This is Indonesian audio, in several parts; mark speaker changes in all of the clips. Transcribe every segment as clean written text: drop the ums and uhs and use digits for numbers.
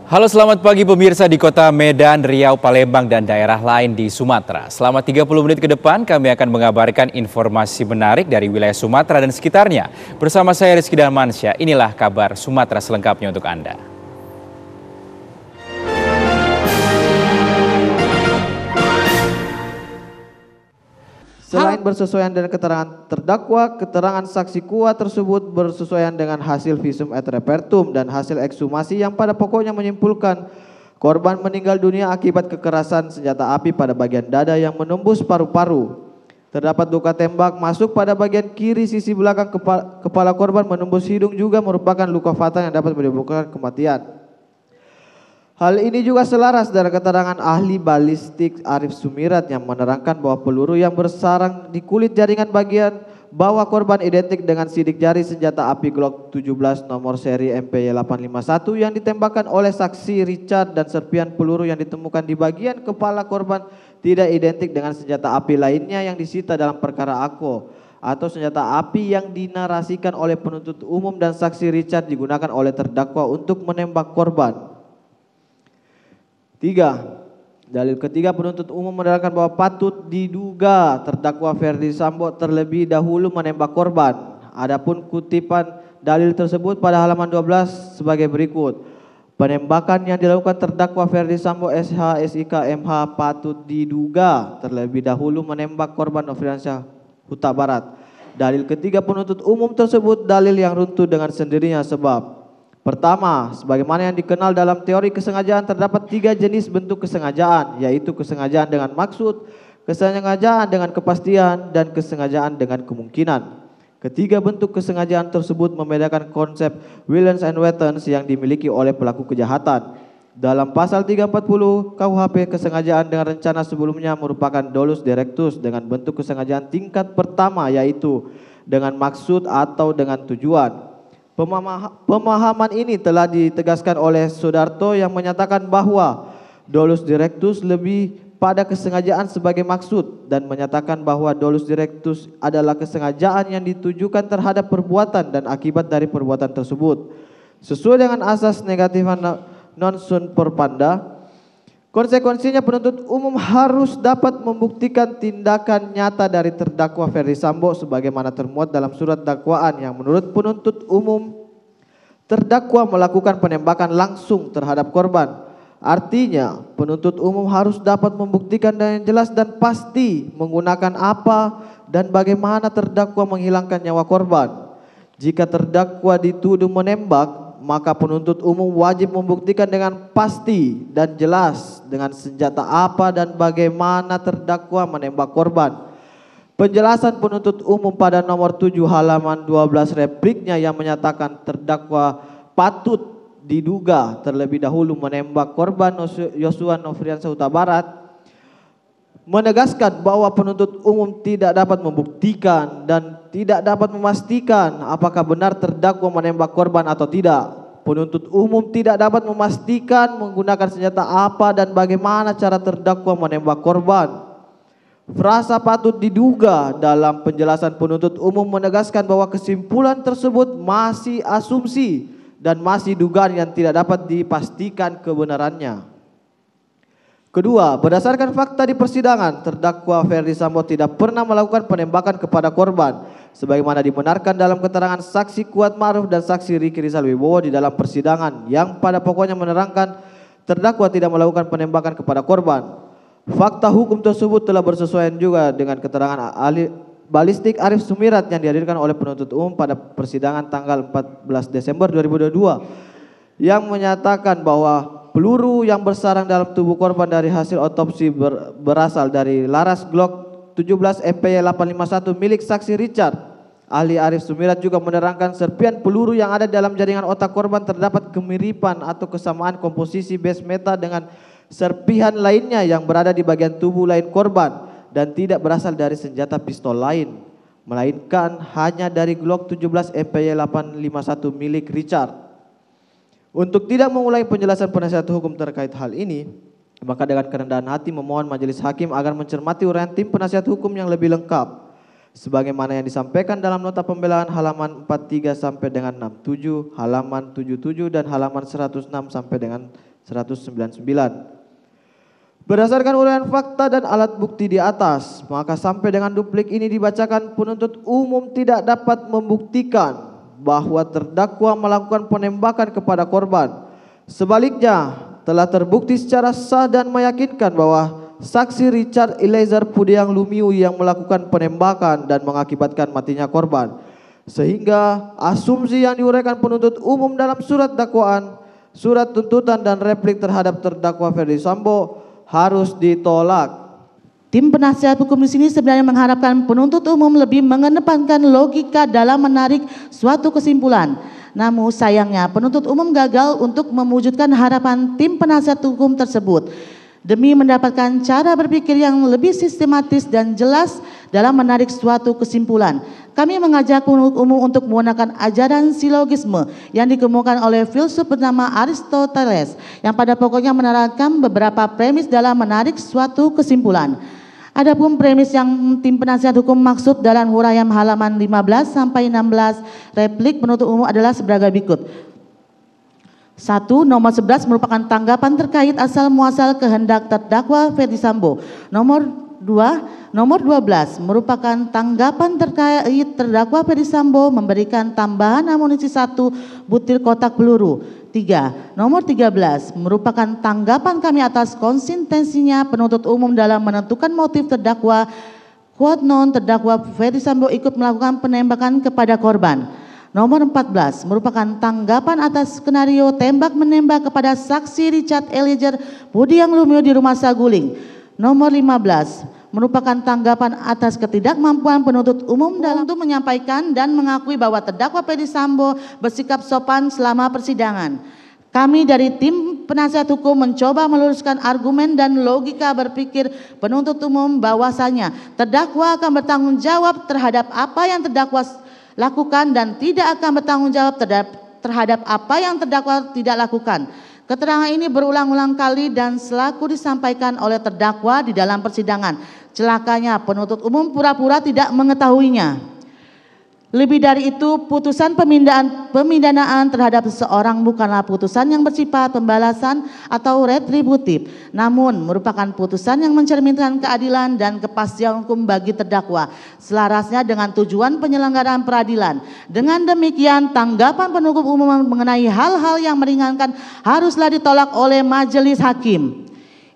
Speaker 1: Halo, selamat pagi pemirsa di kota Medan, Riau, Palembang, dan daerah lain di Sumatera. Selama 30 menit ke depan kami akan mengabarkan informasi menarik dari wilayah Sumatera dan sekitarnya. Bersama saya Rizky Dalmansyah, inilah kabar Sumatera selengkapnya untuk Anda.
Speaker 2: Selain bersesuaian dengan keterangan terdakwa, keterangan saksi kuat tersebut bersesuaian dengan hasil visum et repertum dan hasil ekshumasi yang pada pokoknya menyimpulkan korban meninggal dunia akibat kekerasan senjata api pada bagian dada yang menembus paru-paru. Terdapat luka tembak masuk pada bagian kiri sisi belakang kepala korban menembus hidung juga merupakan luka fatal yang dapat menimbulkan kematian. Hal ini juga selaras dengan keterangan ahli balistik Arif Sumirat yang menerangkan bahwa peluru yang bersarang di kulit jaringan bagian bawah korban identik dengan sidik jari senjata api Glock 17 nomor seri MPY 851 yang ditembakkan oleh saksi Richard, dan serpian peluru yang ditemukan di bagian kepala korban tidak identik dengan senjata api lainnya yang disita dalam perkara AKO atau senjata api yang dinarasikan oleh penuntut umum dan saksi Richard digunakan oleh terdakwa untuk menembak korban. 3. Dalil ketiga, penuntut umum menerangkan bahwa patut diduga terdakwa Ferdi Sambo terlebih dahulu menembak korban. Adapun kutipan dalil tersebut pada halaman 12 sebagai berikut. Penembakan yang dilakukan terdakwa Ferdi Sambo SH SIK MH patut diduga terlebih dahulu menembak korban Nofriansyah Huta Barat. Dalil ketiga penuntut umum tersebut dalil yang runtuh dengan sendirinya sebab: pertama, sebagaimana yang dikenal dalam teori kesengajaan terdapat 3 jenis bentuk kesengajaan, yaitu kesengajaan dengan maksud, kesengajaan dengan kepastian, dan kesengajaan dengan kemungkinan. Ketiga bentuk kesengajaan tersebut membedakan konsep willens and wanton yang dimiliki oleh pelaku kejahatan. Dalam pasal 340 KUHP, kesengajaan dengan rencana sebelumnya merupakan dolus directus dengan bentuk kesengajaan tingkat pertama, yaitu dengan maksud atau dengan tujuan. Pemahaman ini telah ditegaskan oleh Sudarto yang menyatakan bahwa dolus directus lebih pada kesengajaan sebagai maksud dan menyatakan bahwa dolus directus adalah kesengajaan yang ditujukan terhadap perbuatan dan akibat dari perbuatan tersebut. Sesuai dengan asas negativa non sunt propanda, konsekuensinya penuntut umum harus dapat membuktikan tindakan nyata dari terdakwa Ferdi Sambo sebagaimana termuat dalam surat dakwaan yang menurut penuntut umum terdakwa melakukan penembakan langsung terhadap korban. Artinya penuntut umum harus dapat membuktikan dengan jelas dan pasti menggunakan apa dan bagaimana terdakwa menghilangkan nyawa korban. Jika terdakwa dituduh menembak, maka penuntut umum wajib membuktikan dengan pasti dan jelas dengan senjata apa dan bagaimana terdakwa menembak korban. Penjelasan penuntut umum pada nomor 7 halaman 12 repliknya yang menyatakan terdakwa patut diduga terlebih dahulu menembak korban Yosua Nofriansyah Huta Barat menegaskan bahwa penuntut umum tidak dapat membuktikan dan tidak dapat memastikan apakah benar terdakwa menembak korban atau tidak. Penuntut umum tidak dapat memastikan menggunakan senjata apa dan bagaimana cara terdakwa menembak korban. Frasa patut diduga dalam penjelasan penuntut umum menegaskan bahwa kesimpulan tersebut masih asumsi dan masih dugaan yang tidak dapat dipastikan kebenarannya. Kedua, berdasarkan fakta di persidangan, terdakwa Ferdi Sambo tidak pernah melakukan penembakan kepada korban sebagaimana dibenarkan dalam keterangan saksi Kuat Ma'ruf dan saksi Riki Rizal Wibowo di dalam persidangan yang pada pokoknya menerangkan terdakwa tidak melakukan penembakan kepada korban. Fakta hukum tersebut telah bersesuaian juga dengan keterangan ahli balistik Arif Sumirat yang dihadirkan oleh penuntut umum pada persidangan tanggal 14 Desember 2022 yang menyatakan bahwa peluru yang bersarang dalam tubuh korban dari hasil otopsi berasal dari laras Glock 17 MPY 851 milik saksi Richard. Ahli Arif Sumirat juga menerangkan serpian peluru yang ada dalam jaringan otak korban terdapat kemiripan atau kesamaan komposisi base meta dengan serpihan lainnya yang berada di bagian tubuh lain korban dan tidak berasal dari senjata pistol lain, melainkan hanya dari Glock 17 MPY 851 milik Richard. Untuk tidak mengulangi penjelasan penasihat hukum terkait hal ini, maka dengan kerendahan hati memohon majelis hakim agar mencermati uraian tim penasihat hukum yang lebih lengkap sebagaimana yang disampaikan dalam nota pembelaan halaman 43 sampai dengan 67, halaman 77 dan halaman 106 sampai dengan 199. Berdasarkan uraian fakta dan alat bukti di atas, maka sampai dengan duplik ini dibacakan, penuntut umum tidak dapat membuktikan bahwa terdakwa melakukan penembakan kepada korban. Sebaliknya, telah terbukti secara sah dan meyakinkan bahwa saksi Richard Eliezer Pudiang Lumiu yang melakukan penembakan dan mengakibatkan matinya korban. Sehingga asumsi yang diuraikan penuntut umum dalam surat dakwaan, surat tuntutan dan replik terhadap terdakwa Ferdi Sambo harus ditolak.
Speaker 3: Tim penasihat hukum di sini sebenarnya mengharapkan penuntut umum lebih mengedepankan logika dalam menarik suatu kesimpulan. Namun sayangnya penuntut umum gagal untuk mewujudkan harapan tim penasihat hukum tersebut. Demi mendapatkan cara berpikir yang lebih sistematis dan jelas dalam menarik suatu kesimpulan, kami mengajak penuntut umum untuk menggunakan ajaran silogisme yang dikemukakan oleh filsuf bernama Aristoteles, yang pada pokoknya menerapkan beberapa premis dalam menarik suatu kesimpulan. Adapun premis yang tim penasihat hukum maksud dalam huraian halaman 15 sampai 16 replik penuntut umum adalah sebagai berikut. 1. Nomor 11 merupakan tanggapan terkait asal muasal kehendak terdakwa Ferdi Sambo. Nomor 12 merupakan tanggapan terkait terdakwa Ferdi Sambo memberikan tambahan amunisi 1 butir kotak peluru. 3. Nomor 13 merupakan tanggapan kami atas konsistensinya penuntut umum dalam menentukan motif terdakwa quote non terdakwa Ferdi Sambo ikut melakukan penembakan kepada korban. Nomor 14 merupakan tanggapan atas skenario tembak-menembak kepada saksi Richard Eliezer Pudiang Lumiu di rumah Saguling. Nomor 15 merupakan tanggapan atas ketidakmampuan penuntut umum dalam untuk menyampaikan dan mengakui bahwa terdakwa Ferdi Sambo bersikap sopan selama persidangan. Kami dari tim penasihat hukum mencoba meluruskan argumen dan logika berpikir penuntut umum bahwasanya terdakwa akan bertanggung jawab terhadap apa yang terdakwa lakukan dan tidak akan bertanggung jawab terhadap apa yang terdakwa tidak lakukan. Keterangan ini berulang-ulang kali dan selalu disampaikan oleh terdakwa di dalam persidangan. Celakanya penuntut umum pura-pura tidak mengetahuinya. Lebih dari itu, putusan pemindanaan terhadap seseorang bukanlah putusan yang bersifat pembalasan atau retributif, namun merupakan putusan yang mencerminkan keadilan dan kepastian hukum bagi terdakwa, selarasnya dengan tujuan penyelenggaraan peradilan. Dengan demikian, tanggapan penuntut umum mengenai hal-hal yang meringankan haruslah ditolak oleh majelis hakim.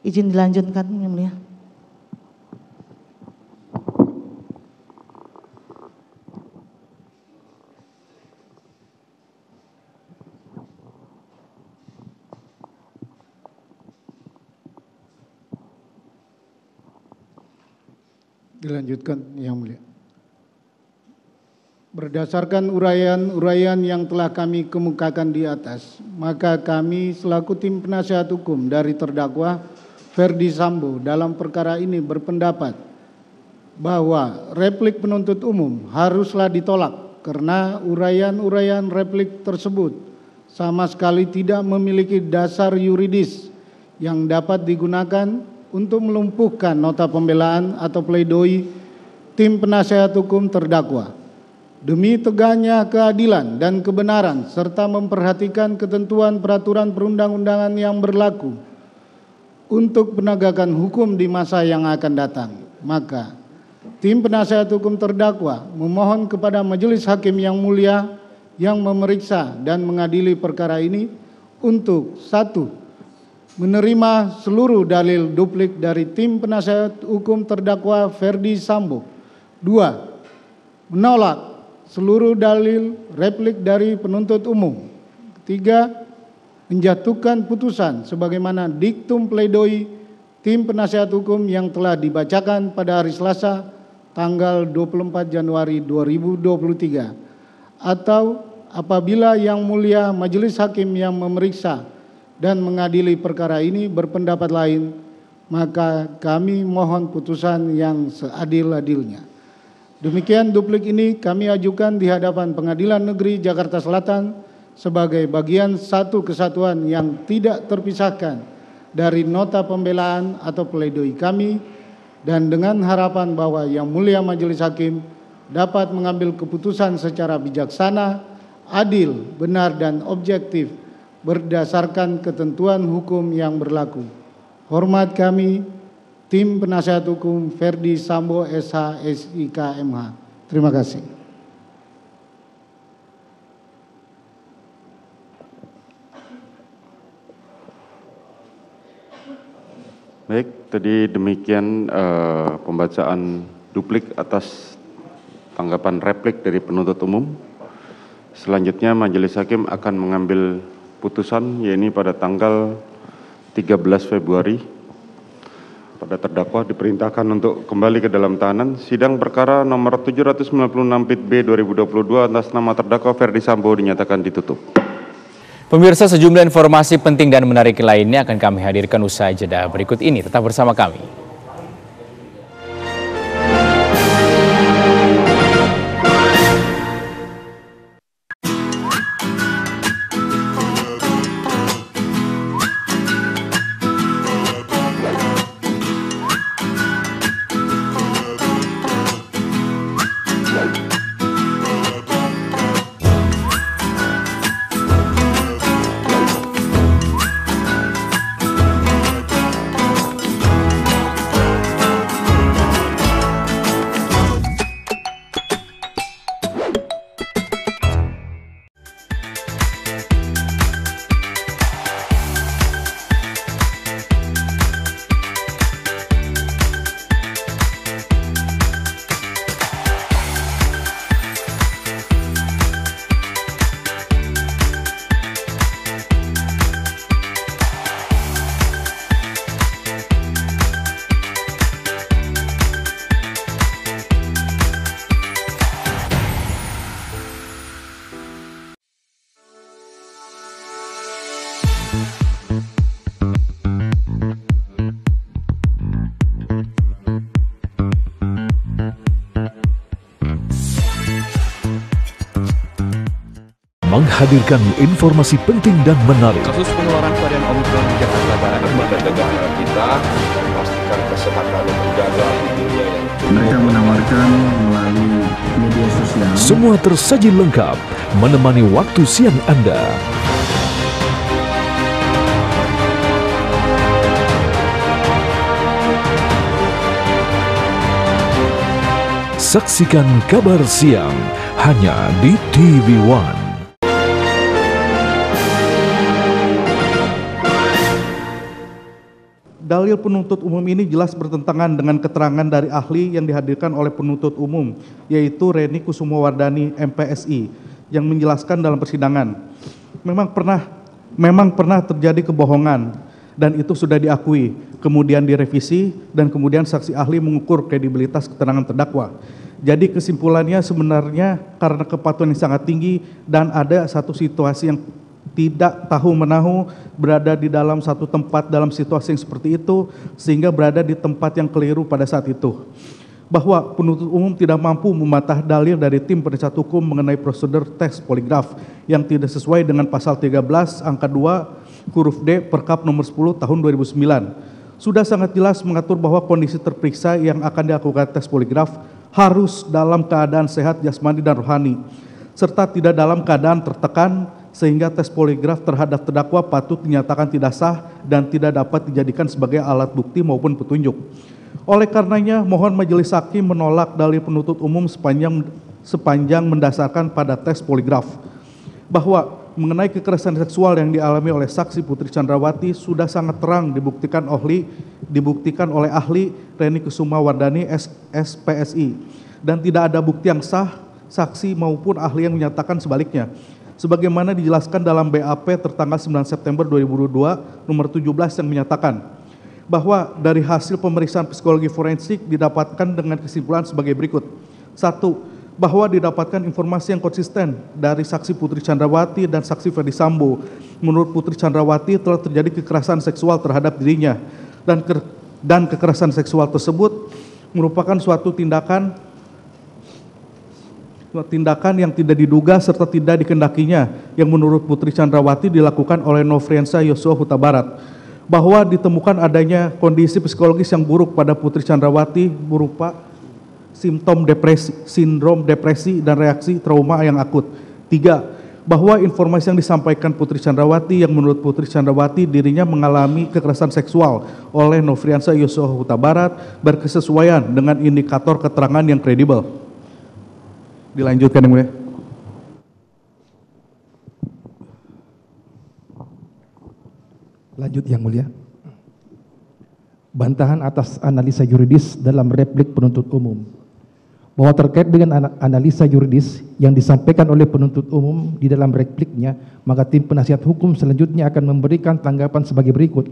Speaker 3: Izin dilanjutkan, Yang Mulia.
Speaker 4: Dilanjutkan, Yang Mulia. Berdasarkan uraian yang telah kami kemukakan di atas, maka kami selaku tim penasihat hukum dari terdakwa Ferdi Sambo dalam perkara ini berpendapat bahwa replik penuntut umum haruslah ditolak karena uraian replik tersebut sama sekali tidak memiliki dasar yuridis yang dapat digunakan untuk melumpuhkan nota pembelaan atau pledoi tim penasihat hukum terdakwa. Demi tegaknya keadilan dan kebenaran serta memperhatikan ketentuan peraturan perundang-undangan yang berlaku untuk penegakan hukum di masa yang akan datang, maka tim penasihat hukum terdakwa memohon kepada Majelis Hakim yang mulia yang memeriksa dan mengadili perkara ini untuk 1. Menerima seluruh dalil duplik dari tim penasihat hukum terdakwa Ferdi Sambo. 2. Menolak seluruh dalil replik dari penuntut umum. 3. Menjatuhkan putusan sebagaimana diktum pledoi tim penasihat hukum yang telah dibacakan pada hari Selasa tanggal 24 Januari 2023. Atau apabila Yang Mulia Majelis Hakim yang memeriksa dan mengadili perkara ini berpendapat lain, maka kami mohon putusan yang seadil-adilnya. Demikian duplik ini kami ajukan di hadapan Pengadilan Negeri Jakarta Selatan sebagai bagian satu kesatuan yang tidak terpisahkan dari nota pembelaan atau pledoi kami, dan dengan harapan bahwa Yang Mulia Majelis Hakim dapat mengambil keputusan secara bijaksana, adil, benar, dan objektif berdasarkan ketentuan hukum yang berlaku. Hormat kami, Tim Penasihat Hukum Ferdi Sambo SH SIK MH. Terima kasih.
Speaker 5: Baik, tadi demikian pembacaan duplik atas tanggapan replik dari penuntut umum. Selanjutnya Majelis Hakim akan mengambil putusan, yaitu pada tanggal 13 Februari. Pada terdakwa diperintahkan untuk kembali ke dalam tahanan. Sidang perkara nomor 796 Pit B 2022 atas nama terdakwa Ferdi Sambo dinyatakan ditutup.
Speaker 1: Pemirsa, sejumlah informasi penting dan menarik lainnya akan kami hadirkan usai jeda berikut ini. Tetap bersama kami.
Speaker 6: Menghadirkan informasi penting dan menarik.
Speaker 7: Kasus penularan varian Omikron di Jakarta Barat menjadi negara kita dan memastikan kesehatan menjaga dunia yang
Speaker 8: mereka menawarkan melalui media sosial.
Speaker 6: Semua tersaji lengkap menemani waktu siang Anda. Saksikan Kabar Siang hanya di TV One.
Speaker 9: Dalil penuntut umum ini jelas bertentangan dengan keterangan dari ahli yang dihadirkan oleh penuntut umum, yaitu Reni Kusumowardani, MPSI, yang menjelaskan dalam persidangan. Memang pernah terjadi kebohongan, dan itu sudah diakui, kemudian direvisi, dan kemudian saksi ahli mengukur kredibilitas keterangan terdakwa. Jadi kesimpulannya sebenarnya karena kepatuhan yang sangat tinggi dan ada satu situasi yang tidak tahu-menahu berada di dalam satu tempat dalam situasi yang seperti itu sehingga berada di tempat yang keliru pada saat itu. Bahwa penuntut umum tidak mampu membantah dalil dari tim penasihat hukum mengenai prosedur tes poligraf yang tidak sesuai dengan pasal 13 angka 2 huruf D Perkap nomor 10 tahun 2009. Sudah sangat jelas mengatur bahwa kondisi terperiksa yang akan dilakukan tes poligraf harus dalam keadaan sehat jasmani dan rohani serta tidak dalam keadaan tertekan sehingga tes poligraf terhadap terdakwa patut dinyatakan tidak sah dan tidak dapat dijadikan sebagai alat bukti maupun petunjuk. Oleh karenanya, mohon Majelis Hakim menolak dalil penuntut umum sepanjang mendasarkan pada tes poligraf. Bahwa mengenai kekerasan seksual yang dialami oleh saksi Putri Chandrawati sudah sangat terang dibuktikan oleh ahli Reni Kusumowardani, SPSI, dan tidak ada bukti yang sah, saksi maupun ahli yang menyatakan sebaliknya. Sebagaimana dijelaskan dalam BAP tertanggal 9 September 2022 nomor 17 yang menyatakan bahwa dari hasil pemeriksaan psikologi forensik didapatkan dengan kesimpulan sebagai berikut. 1. Bahwa didapatkan informasi yang konsisten dari saksi Putri Chandrawati dan saksi Ferdi Sambo. Menurut Putri Chandrawati telah terjadi kekerasan seksual terhadap dirinya dan kekerasan seksual tersebut merupakan suatu tindakan yang tidak diduga serta tidak dikehendakinya yang menurut Putri Chandrawati dilakukan oleh Nofriansyah Yosua Huta Barat, bahwa ditemukan adanya kondisi psikologis yang buruk pada Putri Chandrawati berupa sindrom depresi dan reaksi trauma yang akut. 3. bahwa informasi yang disampaikan Putri Chandrawati yang menurut Putri Chandrawati dirinya mengalami kekerasan seksual oleh Nofriansyah Yosua Huta Barat berkesesuaian dengan indikator keterangan yang kredibel. Dilanjutkan yang mulia.
Speaker 10: Lanjut yang mulia. Bantahan atas analisa yuridis dalam replik penuntut umum bahwa terkait dengan analisa yuridis yang disampaikan oleh penuntut umum di dalam repliknya, maka tim penasihat hukum selanjutnya akan memberikan tanggapan sebagai berikut.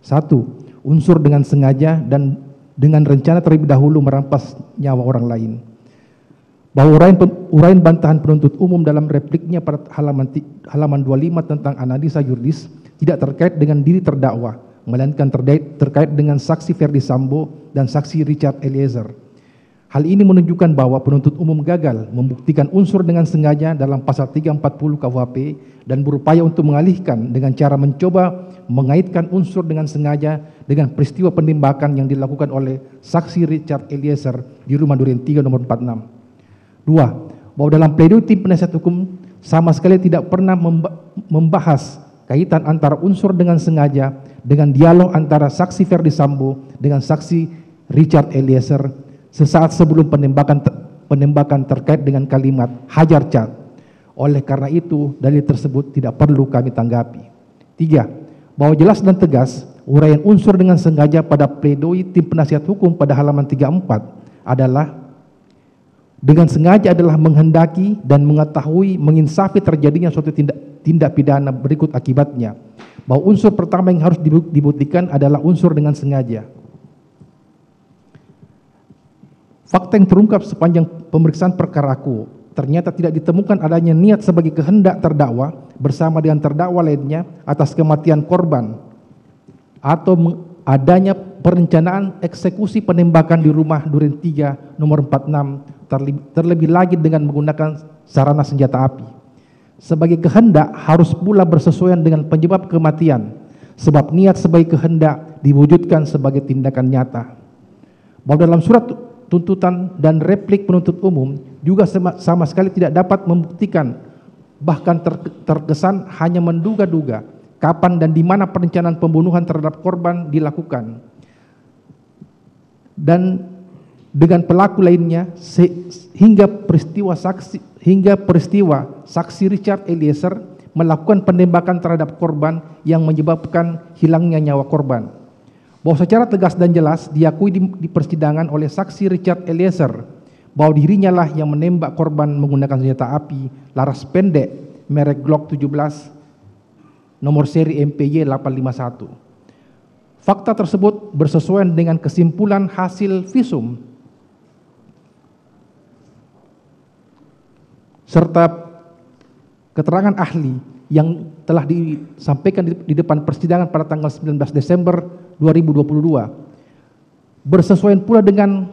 Speaker 10: 1. Unsur dengan sengaja dan dengan rencana terlebih dahulu merampas nyawa orang lain. Bahwa uraian bantahan penuntut umum dalam repliknya pada halaman 25 tentang analisa yuridis tidak terkait dengan diri terdakwa, melainkan terkait dengan saksi Ferdi Sambo dan saksi Richard Eliezer. Hal ini menunjukkan bahwa penuntut umum gagal membuktikan unsur dengan sengaja dalam pasal 340 KUHP dan berupaya untuk mengalihkan dengan cara mencoba mengaitkan unsur dengan sengaja dengan peristiwa penembakan yang dilakukan oleh saksi Richard Eliezer di rumah Duren 3 nomor 46. 2. Bahwa dalam pledoi tim penasihat hukum sama sekali tidak pernah membahas kaitan antara unsur dengan sengaja dengan dialog antara saksi Ferdi Sambo dengan saksi Richard Eliezer sesaat sebelum penembakan terkait dengan kalimat hajar cat. Oleh karena itu, dalil tersebut tidak perlu kami tanggapi. 3. Bahwa jelas dan tegas, uraian unsur dengan sengaja pada pledoi tim penasihat hukum pada halaman 34 adalah dengan sengaja adalah menghendaki dan mengetahui menginsafi terjadinya suatu tindak pidana berikut akibatnya. Bahwa unsur pertama yang harus dibuktikan adalah unsur dengan sengaja. Fakta yang terungkap sepanjang pemeriksaan perkara aku, ternyata tidak ditemukan adanya niat sebagai kehendak terdakwa bersama dengan terdakwa lainnya atas kematian korban atau adanya perencanaan eksekusi penembakan di rumah Duren 3 nomor 46 terlebih lagi dengan menggunakan sarana senjata api. Sebagai kehendak harus pula bersesuaian dengan penyebab kematian, sebab niat sebagai kehendak diwujudkan sebagai tindakan nyata. Bahwa dalam surat tuntutan dan replik penuntut umum juga sama sekali tidak dapat membuktikan, bahkan terkesan hanya menduga-duga kapan dan di mana perencanaan pembunuhan terhadap korban dilakukan dan dengan pelaku lainnya hingga peristiwa saksi Richard Eliezer melakukan penembakan terhadap korban yang menyebabkan hilangnya nyawa korban. Bahwa secara tegas dan jelas diakui di persidangan oleh saksi Richard Eliezer bahwa dirinya lah yang menembak korban menggunakan senjata api laras pendek merek Glock 17 nomor seri MPY 851. Fakta tersebut bersesuaian dengan kesimpulan hasil visum serta keterangan ahli yang telah disampaikan di depan persidangan pada tanggal 19 Desember 2022. Bersesuaian pula dengan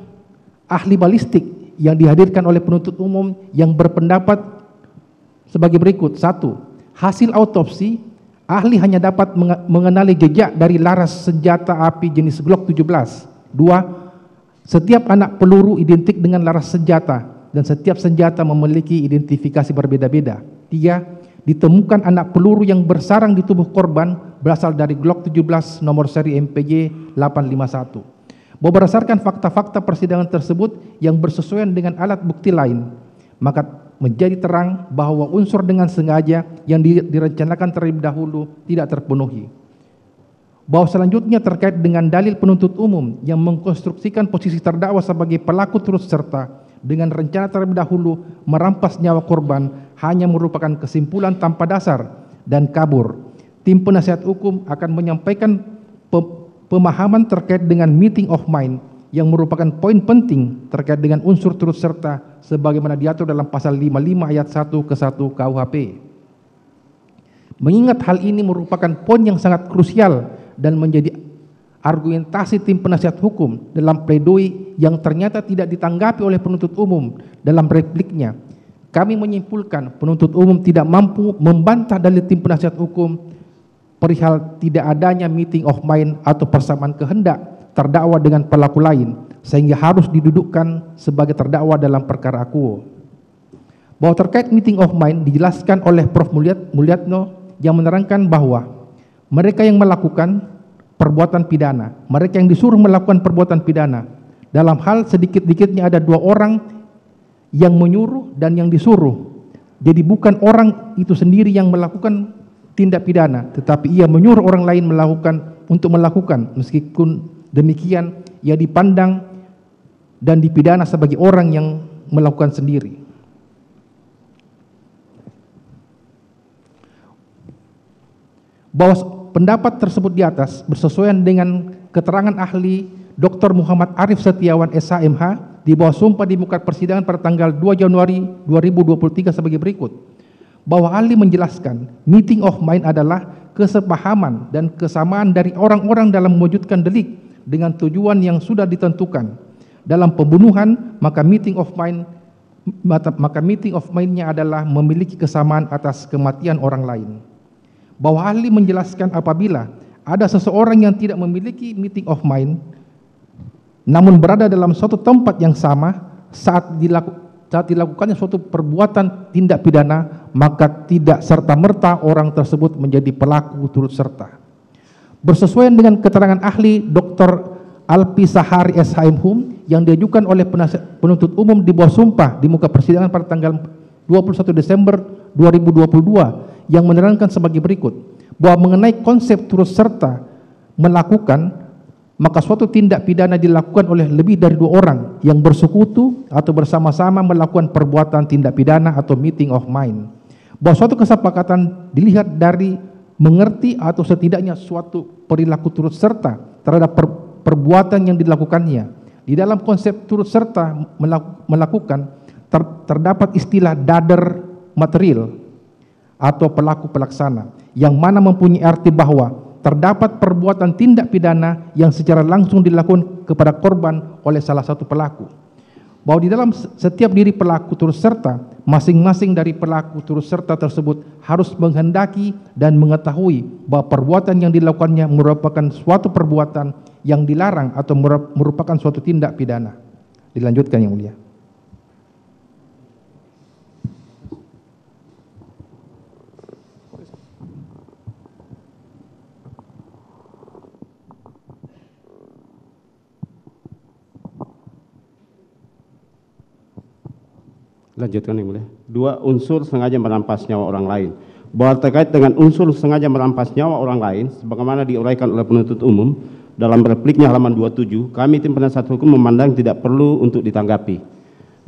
Speaker 10: ahli balistik yang dihadirkan oleh penuntut umum yang berpendapat sebagai berikut. 1. Hasil autopsi, ahli hanya dapat mengenali jejak dari laras senjata api jenis Glock 17. 2. Setiap anak peluru identik dengan laras senjata dan setiap senjata memiliki identifikasi berbeda-beda. 3. Ditemukan anak peluru yang bersarang di tubuh korban berasal dari Glock 17 nomor seri MPY 851. Bahwa berdasarkan fakta-fakta persidangan tersebut yang bersesuaian dengan alat bukti lain, maka menjadi terang bahwa unsur dengan sengaja yang direncanakan terlebih dahulu tidak terpenuhi. Bahwa selanjutnya terkait dengan dalil penuntut umum yang mengkonstruksikan posisi terdakwa sebagai pelaku turut serta dengan rencana terlebih dahulu merampas nyawa korban hanya merupakan kesimpulan tanpa dasar dan kabur. Tim penasihat hukum akan menyampaikan pemahaman terkait dengan meeting of mind yang merupakan poin penting terkait dengan unsur turut serta sebagaimana diatur dalam pasal 55 ayat 1 ke 1 KUHP. Mengingat hal ini merupakan poin yang sangat krusial dan menjadi argumentasi tim penasihat hukum dalam pledoi yang ternyata tidak ditanggapi oleh penuntut umum dalam repliknya, kami menyimpulkan penuntut umum tidak mampu membantah dalil tim penasihat hukum perihal tidak adanya meeting of mind atau persamaan kehendak terdakwa dengan pelaku lain sehingga harus didudukkan sebagai terdakwa dalam perkara akuo. Bahwa terkait meeting of mind dijelaskan oleh Prof. Mulyatno yang menerangkan bahwa mereka yang melakukan perbuatan pidana, mereka yang disuruh melakukan perbuatan pidana, dalam hal sedikit-dikitnya ada 2 orang yang menyuruh dan yang disuruh. Jadi bukan orang itu sendiri yang melakukan tindak pidana, tetapi ia menyuruh orang lain untuk melakukan. Meskipun demikian, ia dipandang dan dipidana sebagai orang yang melakukan sendiri. Bahwa pendapat tersebut di atas bersesuaian dengan keterangan ahli Dr. Muhammad Arif Setiawan SHMH di bawah sumpah di muka persidangan pada tanggal 2 Januari 2023 sebagai berikut. Bahwa ahli menjelaskan meeting of mind adalah kesepahaman dan kesamaan dari orang-orang dalam mewujudkan delik dengan tujuan yang sudah ditentukan. Dalam pembunuhan, maka meeting of mind-nya adalah memiliki kesamaan atas kematian orang lain. Bahwa ahli menjelaskan apabila ada seseorang yang tidak memiliki meeting of mind namun berada dalam suatu tempat yang sama saat dilakukannya suatu perbuatan tindak pidana, maka tidak serta-merta orang tersebut menjadi pelaku turut serta. Bersesuaian dengan keterangan ahli Dr. Alpi Sahari SHM yang diajukan oleh penuntut umum di bawah sumpah di muka persidangan pada tanggal 21 Desember 2022 yang menerangkan sebagai berikut, bahwa mengenai konsep turut serta melakukan, maka suatu tindak pidana dilakukan oleh lebih dari 2 orang yang bersekutu atau bersama-sama melakukan perbuatan tindak pidana atau meeting of mind. Bahwa suatu kesepakatan dilihat dari mengerti atau setidaknya suatu perilaku turut serta terhadap perbuatan yang dilakukannya. Di dalam konsep turut serta melakukan terdapat istilah dader material atau pelaku pelaksana, yang mana mempunyai arti bahwa terdapat perbuatan tindak pidana yang secara langsung dilakukan kepada korban oleh salah satu pelaku. Bahwa di dalam setiap diri pelaku turut serta, masing-masing dari pelaku turut serta tersebut harus menghendaki dan mengetahui bahwa perbuatan yang dilakukannya merupakan suatu perbuatan yang dilarang atau merupakan suatu tindak pidana. Dilanjutkan yang mulia.
Speaker 11: Lanjutkan yang mulia. 2, unsur sengaja merampas nyawa orang lain. Bahwa terkait dengan unsur sengaja merampas nyawa orang lain, sebagaimana diuraikan oleh penuntut umum dalam repliknya halaman 27, kami tim penasihat hukum memandang tidak perlu untuk ditanggapi.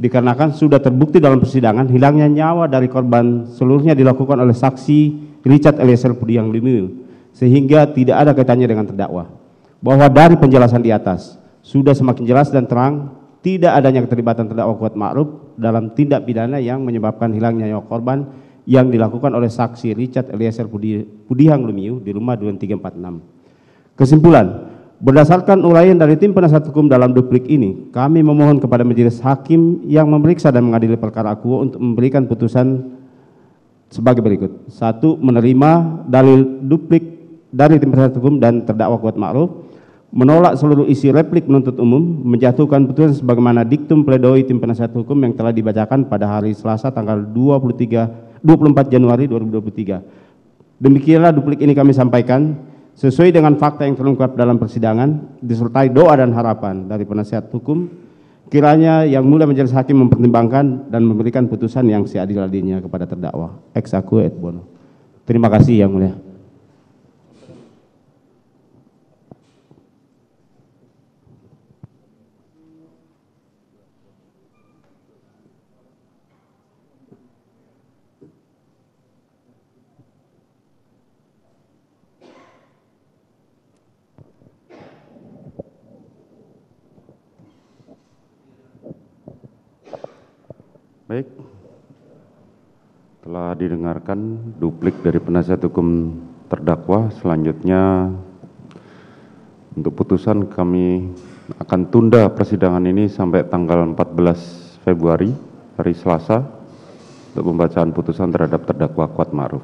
Speaker 11: Dikarenakan sudah terbukti dalam persidangan hilangnya nyawa dari korban seluruhnya dilakukan oleh saksi Richard Eliezer Pudiang Lumiu, sehingga tidak ada kaitannya dengan terdakwa. Bahwa dari penjelasan di atas sudah semakin jelas dan terang tidak adanya keterlibatan terdakwa Kuat Ma'ruf dalam tindak pidana yang menyebabkan hilangnya nyawa korban yang dilakukan oleh saksi Richard Eliezer Pudiang Lumiu di rumah 2346. Kesimpulan, berdasarkan uraian dari tim penasihat hukum dalam duplik ini, kami memohon kepada majelis hakim yang memeriksa dan mengadili perkara akuo untuk memberikan putusan sebagai berikut. 1. Menerima dalil duplik dari tim penasihat hukum dan terdakwa Kuat Ma'ruf, menolak seluruh isi replik penuntut umum, menjatuhkan putusan sebagaimana diktum pledoi tim penasihat hukum yang telah dibacakan pada hari Selasa tanggal 24 Januari 2023. Demikianlah duplik ini kami sampaikan sesuai dengan fakta yang terungkap dalam persidangan, disertai doa dan harapan dari penasihat hukum, kiranya yang mulia majelis hakim mempertimbangkan dan memberikan putusan yang seadil-adilnya kepada terdakwa. Ex aequo et bono. Terima kasih yang mulia.
Speaker 5: Baik, telah didengarkan duplik dari penasihat hukum terdakwa. Selanjutnya untuk putusan kami akan tunda persidangan ini sampai tanggal 14 Februari hari Selasa untuk pembacaan putusan terhadap terdakwa Kuat Ma'ruf.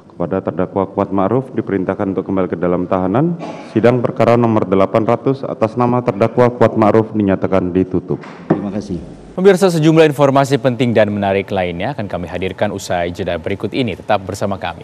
Speaker 5: Kepada terdakwa Kuat Ma'ruf diperintahkan untuk kembali ke dalam tahanan. Sidang perkara nomor 800 atas nama terdakwa Kuat Ma'ruf dinyatakan ditutup.
Speaker 11: Terima kasih.
Speaker 1: Pemirsa, sejumlah informasi penting dan menarik lainnya akan kami hadirkan usai jeda berikut ini. Tetap bersama kami.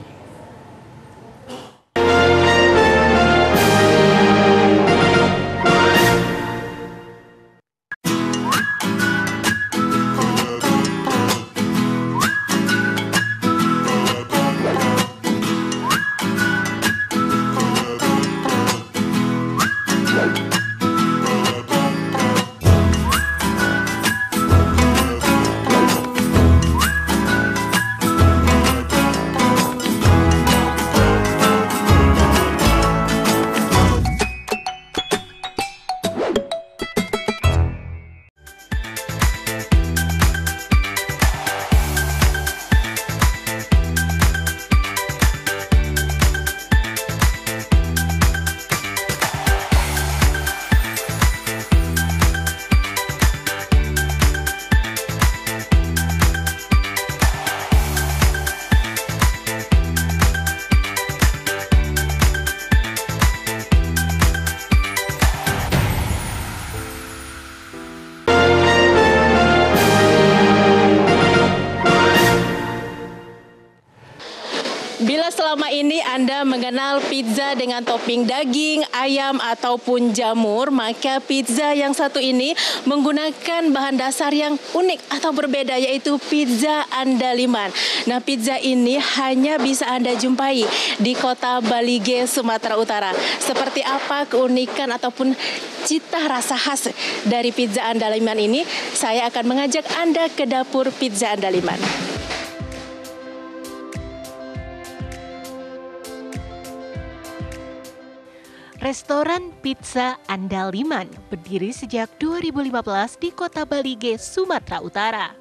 Speaker 12: Bila selama ini Anda mengenal pizza dengan topping daging, ayam, ataupun jamur, maka pizza yang satu ini menggunakan bahan dasar yang unik atau berbeda, yaitu pizza andaliman. Nah, pizza ini hanya bisa Anda jumpai di kota Balige, Sumatera Utara. Seperti apa keunikan ataupun cita rasa khas dari pizza andaliman ini? Saya akan mengajak Anda ke dapur pizza andaliman.
Speaker 13: Restoran Pizza Andaliman berdiri sejak 2015 di kota Balige, Sumatera Utara.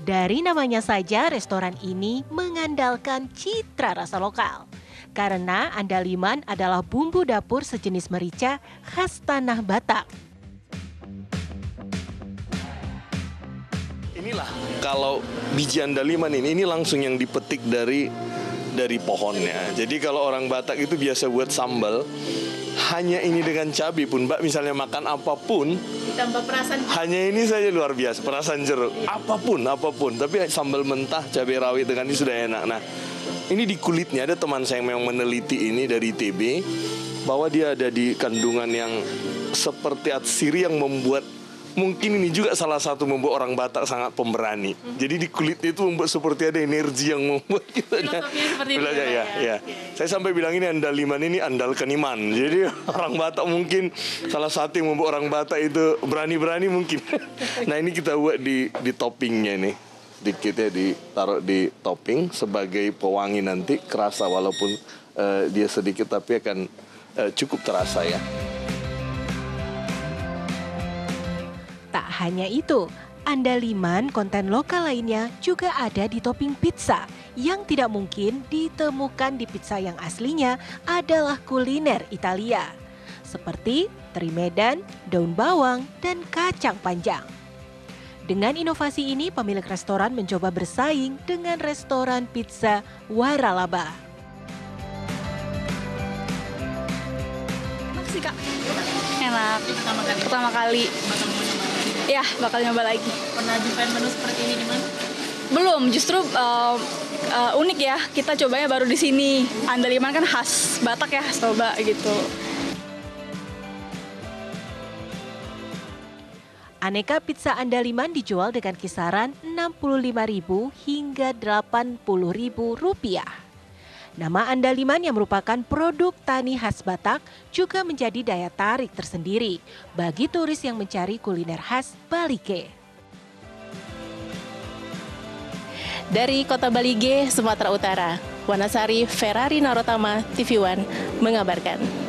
Speaker 13: Dari namanya saja, restoran ini mengandalkan citra rasa lokal. Karena andaliman adalah bumbu dapur sejenis merica khas tanah Batak.
Speaker 14: Inilah kalau biji andaliman ini langsung yang dipetik dari pohonnya. Jadi kalau orang Batak itu biasa buat sambal, hanya ini dengan cabai pun, Mbak, misalnya makan apapun,
Speaker 12: ditambah perasan,
Speaker 14: hanya ini saja luar biasa, perasan jeruk, apapun. Tapi sambal mentah, cabai rawit dengan ini sudah enak. Nah, ini di kulitnya ada teman saya yang memang meneliti ini dari ITB, bahwa dia ada di kandungan yang seperti atsiri yang membuat, mungkin ini juga salah satu membuat orang Batak sangat pemberani. Jadi di kulitnya itu membuat seperti ada energi yang membuat kita
Speaker 12: seperti itu
Speaker 14: ya. Saya sampai bilang ini andaliman ini andal keniman. Jadi orang Batak mungkin salah satu yang membuat orang Batak itu berani-berani mungkin. Nah, ini kita buat di toppingnya nih. Sedikit ya ditaruh di topping sebagai pewangi, nanti kerasa walaupun dia sedikit tapi akan cukup terasa ya.
Speaker 13: Tak hanya itu, andaliman konten lokal lainnya juga ada di topping pizza yang tidak mungkin ditemukan di pizza yang aslinya adalah kuliner Italia. Seperti teri Medan, daun bawang, dan kacang panjang. Dengan inovasi ini, pemilik restoran mencoba bersaing dengan restoran pizza waralaba.
Speaker 15: Enak sih, Kak. Enak. Pertama kali. Ya, bakal nyoba lagi.
Speaker 12: Pernah jumpai menu seperti ini di mana?
Speaker 15: Belum, justru unik ya. Kita cobanya baru di sini. Andaliman kan khas Batak ya, coba gitu.
Speaker 13: Aneka pizza andaliman dijual dengan kisaran Rp65.000 hingga Rp80.000. Nama andaliman yang merupakan produk tani khas Batak juga menjadi daya tarik tersendiri bagi turis yang mencari kuliner khas Balige.
Speaker 12: Dari kota Balige, Sumatera Utara, Wanasari Ferrari Narotama, TV One mengabarkan.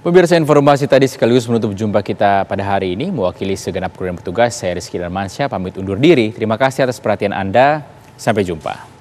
Speaker 1: Pemirsa, informasi tadi sekaligus menutup jumpa kita pada hari ini. Mewakili segenap kru dan petugas, saya Rizky Darmansyah pamit undur diri. Terima kasih atas perhatian Anda. Sampai jumpa.